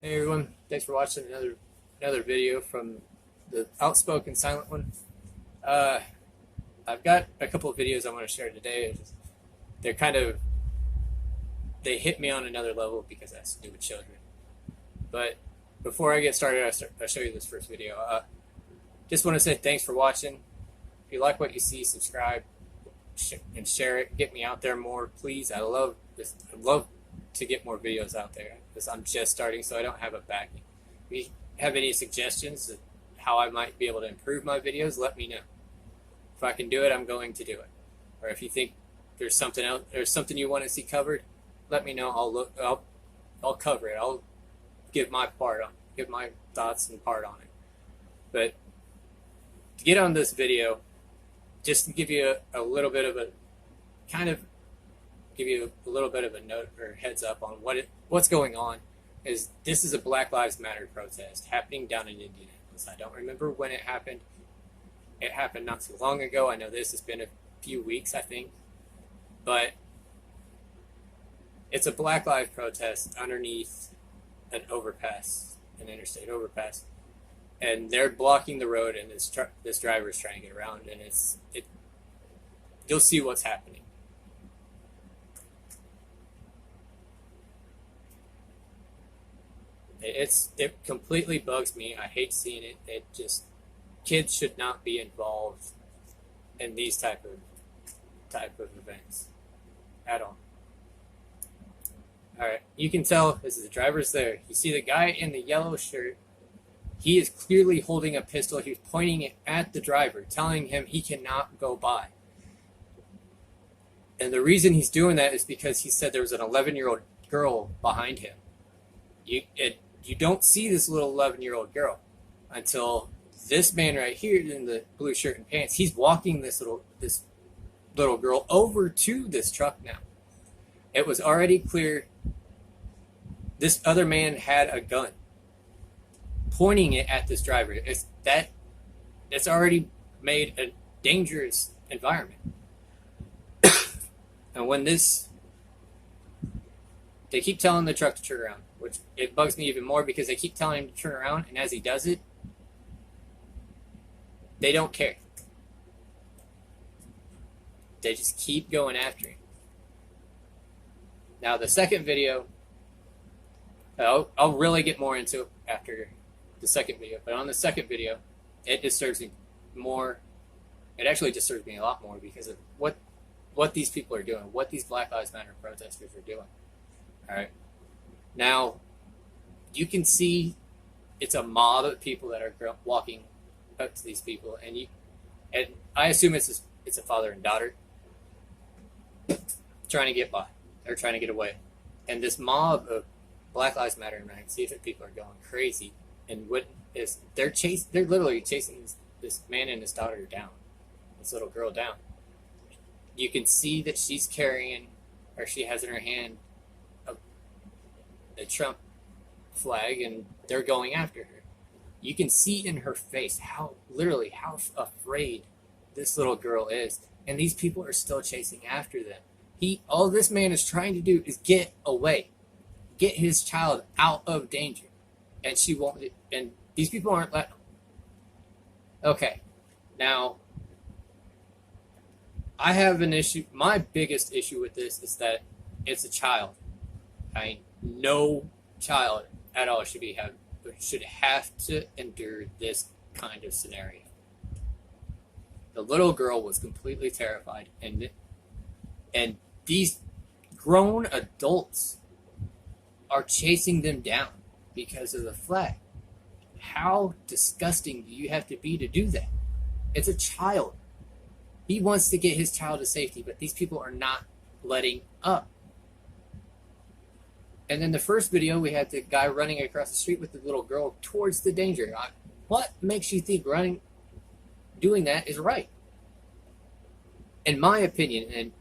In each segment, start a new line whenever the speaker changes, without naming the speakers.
Hey everyone, thanks for watching another video from the Outspoken Silent One. Uh, I've got a couple of videos I want to share today. They're kind of they hit me on another level because I have to do with children. But before I get started, I'll show you this first video. Just want to say thanks for watching. If you like what you see, subscribe and share it. Get me out there more, please. I love this. I love to get more videos out there because I'm just starting, so I don't have a backing. If you have any suggestions of how I might be able to improve my videos, let me know. If I can do it, I'm going to do it. Or if you think there's something else, there's something you want to see covered, let me know. I'll cover it. I'll give my thoughts and part on it. But to get on this video, just to give you a little bit of a note or heads up on what's going on. This is a Black Lives Matter protest happening down in Indianapolis. I don't remember when it happened. It happened not too long ago. I know this has been a few weeks, I think, but it's a Black Lives protest underneath an interstate overpass, and they're blocking the road, and this driver is trying to get around, and you'll see what's happening. It completely bugs me. I hate seeing it. Kids should not be involved in these type of events at all. All right, you can tell as the driver's there. You see the guy in the yellow shirt. He is clearly holding a pistol. He's pointing it at the driver, telling him he cannot go by. And the reason he's doing that is because he said there was an 11-year-old girl behind him. You don't see this little 11-year-old girl until this man right here in the blue shirt and pants. He's walking this little girl over to this truck now. It was already clear this other man had a gun pointing it at this driver. It's already made a dangerous environment. And when they keep telling the truck to turn around, which it bugs me even more because they keep telling him to turn around, and as he does it, they don't care. They just keep going after him. Now, the second video, I'll really get more into it after the second video, but on the second video, it disturbs me more. It actually disturbs me a lot more because of what these people are doing, what these Black Lives Matter protesters are doing. All right. Now, you can see it's a mob of people that are walking up to these people, and I assume it's a father and daughter trying to get by. They're trying to get away, and this mob of Black Lives Matter and Antifa people are going crazy. And they're literally chasing this man and his daughter down, this little girl down. You can see that she's carrying, or she has in her hand, a Trump flag, and they're going after her. You can see in her face how afraid this little girl is, and these people are still chasing after them. All this man is trying to do is get away, get his child out of danger, and she won't. And these people aren't letting him. Okay, now I have an issue. My biggest issue with this is that it's a child. No child at all should have to endure this kind of scenario. The little girl was completely terrified, and these grown adults are chasing them down because of the flag. How disgusting do you have to be to do that? It's a child. He wants to get his child to safety, but these people are not letting up. And then the first video, we had the guy running across the street with the little girl towards the danger. What makes you think doing that is right? In my opinion,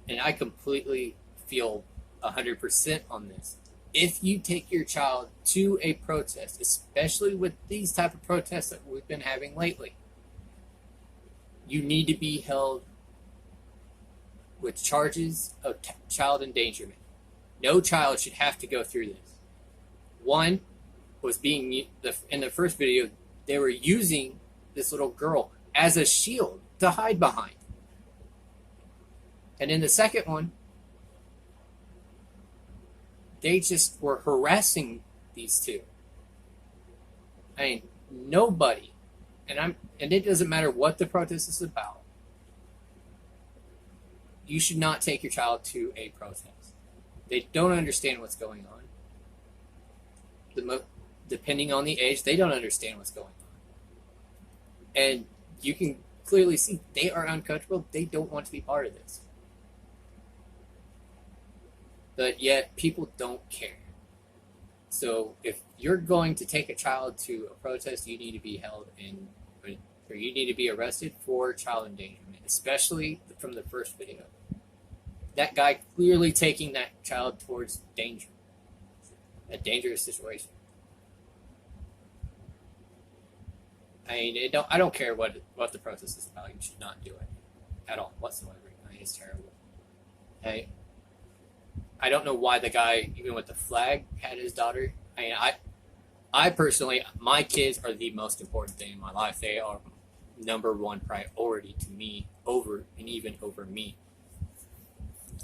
and I completely feel 100% on this. If you take your child to a protest, especially with these type of protests that we've been having lately, you need to be held with charges of child endangerment. No child should have to go through this. One was in the first video, they were using this little girl as a shield to hide behind. And in the second one, they just were harassing these two. I mean, nobody, and it doesn't matter what the protest is about. You should not take your child to a protest. They don't understand what's going on. Depending on the age, they don't understand what's going on. And you can clearly see they are uncomfortable. They don't want to be part of this. But yet, people don't care. So if you're going to take a child to a protest, you need to be or you need to be arrested for child endangerment, especially from the first video. That guy clearly taking that child towards danger, a dangerous situation. I mean, I don't care what the protest is about. You should not do it at all whatsoever. I mean, it's terrible. I don't know why the guy, even with the flag, had his daughter. I mean, I personally, my kids are the most important thing in my life. They are number one priority to me, over me.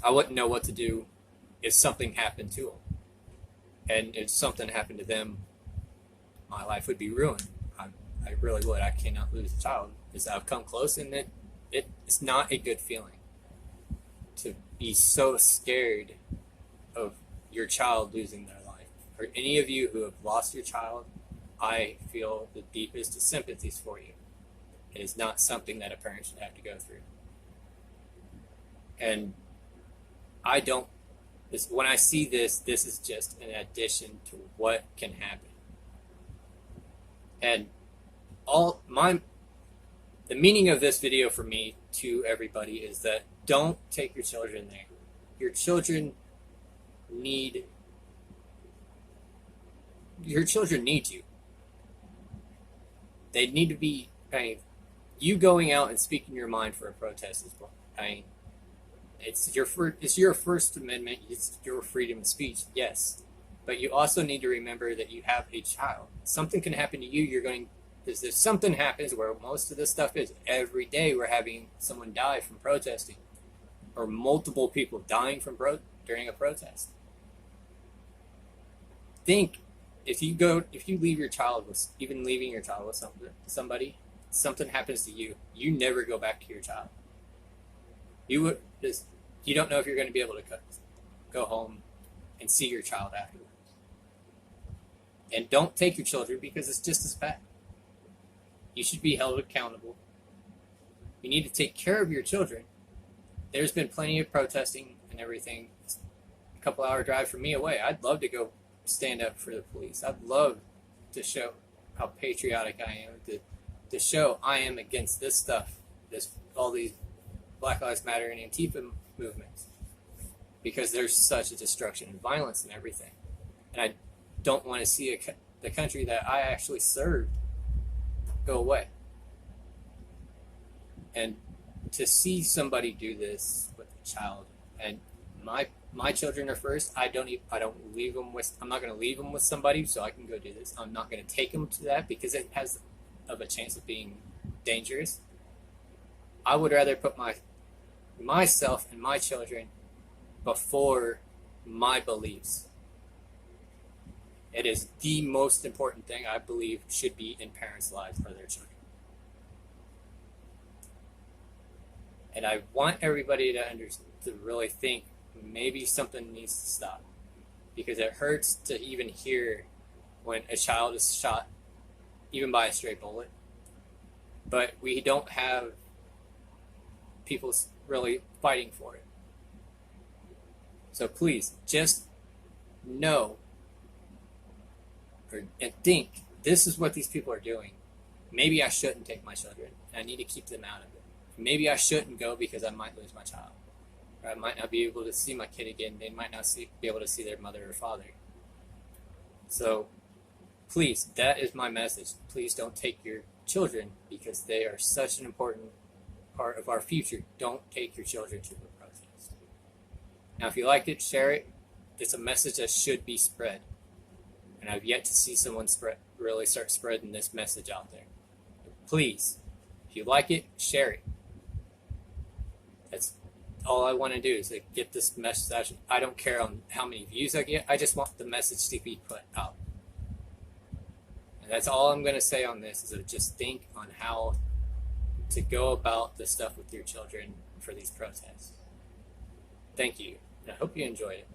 I wouldn't know what to do if something happened to them. And if something happened to them, my life would be ruined. I really would. I cannot lose a child because I've come close, and it's not a good feeling to be so scared of your child losing their life. For any of you who have lost your child, I feel the deepest of sympathies for you. It is not something that a parent should have to go through. And when I see this is just an addition to what can happen. And the meaning of this video for me to everybody is that don't take your children there. Your children need you. They need to be, you going out and speaking your mind for a protest is, it's your First Amendment, it's your freedom of speech, yes. But you also need to remember that you have a child. Something can happen to you, because if something happens, where most of this stuff is, every day we're having someone die from protesting, or multiple people dying during a protest. Think, if you leave your child with, even leaving your child with somebody, something happens to you, you never go back to your child. You don't know if you're going to be able to go home and see your child afterwards. And don't take your children, because it's just as bad. You should be held accountable. You need to take care of your children. There's been plenty of protesting and everything. It's a couple-hour drive from me away. I'd love to go stand up for the police. I'd love to show how patriotic I am, to show I am against this stuff, all these Black Lives Matter and Antifa movements, because there's such a destruction and violence and everything. And I don't want to see the country that I actually served go away. And to see somebody do this with a child, and my children are first. I'm not going to leave them with somebody so I can go do this. I'm not going to take them to that because it has a chance of being dangerous. I would rather put myself and my children before my beliefs. It is the most important thing I believe should be in parents' lives for their children. And I want everybody to really think maybe something needs to stop, because it hurts to even hear when a child is shot, even by a stray bullet. But we don't have people really fighting for it. So please, just know and think, this is what these people are doing. Maybe I shouldn't take my children. I need to keep them out of it. Maybe I shouldn't go because I might lose my child. Or I might not be able to see my kid again. They might not be able to see their mother or father. So please, that is my message. Please don't take your children, because they are such an important part of our future. Don't take your children to the protest. Now, if you like it, share it. It's a message that should be spread. And and I've yet to see someone really start spreading this message out there. Please, if you like it, share it. That's all I want to do is get this message. I don't care on how many views I get. I just want the message to be put out. And that's all I'm going to say on this, is just think on how to go about the stuff with your children for these protests. Thank you, and I hope you enjoyed it.